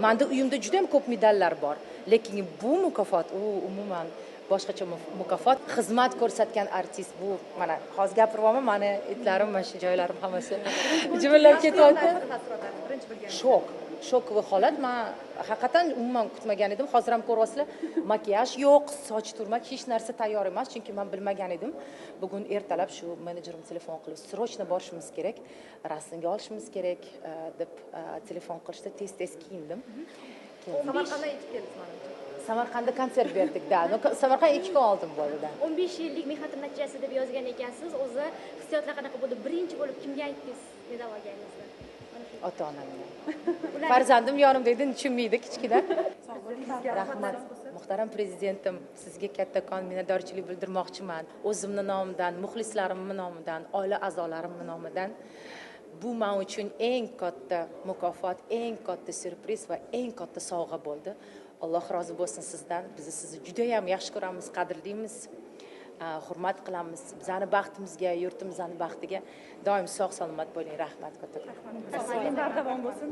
Menda uyimda juda ham ko'p medallar bor, lekin bu mukofot u umuman boshqacha mukofot. Xizmat ko'rsatgan artist bu. Mana hozir gapiryapman, mani itlarim, mana shu joylarim hammasi jimillab ketyapti. Shok va holat. Men haqiqatan umuman kutmagan edim. Hozir ham ko'ryapsizlar, makiyaj yo'q, soch turmak, hech narsa tayyor emas, chunki men bilmagan edim. Bugun ertalab shu menejerim telefon qilib, "Srochno borishimiz kerak, rasmga olishimiz kerak" deb telefon qilishdi. Tez kiyindim. Samarqanddan yetib keldik mana. Samarqandda konsert berdik, da. Samarqand 2 kun oldin bo'ldi. 15 yillik mehnatim natijasi deb yozgan ekansiz. O'zi hissiyotlar qanaqa bo'ldi? Birinchi bo'lib kimga aytdingiz medal olganingizni? Ota-onamga. Farzandim yonimda edi, tushunmaydi kichkina. Rahmat. Muhtaram prezidentim, sizga kattakon minnatdorchilik bildirmoqchiman. O'zimning nomimdan, muxlislarimning nomidan, oila a'zolarimning nomidan. Bu men uchun eng katta mukofot, eng katta syurpriz va eng katta sovg'a bo'ldi. Alloh rozi bo'lsin sizdan. Biz sizni juda ham yaxshi ko'ramiz, qadrlaymiz, hurmat qilamiz. Bizning baxtimizga, yurtimizning baxtiga doim sog' salomat bo'ling. Rahmat katta. Davom bo'lsin.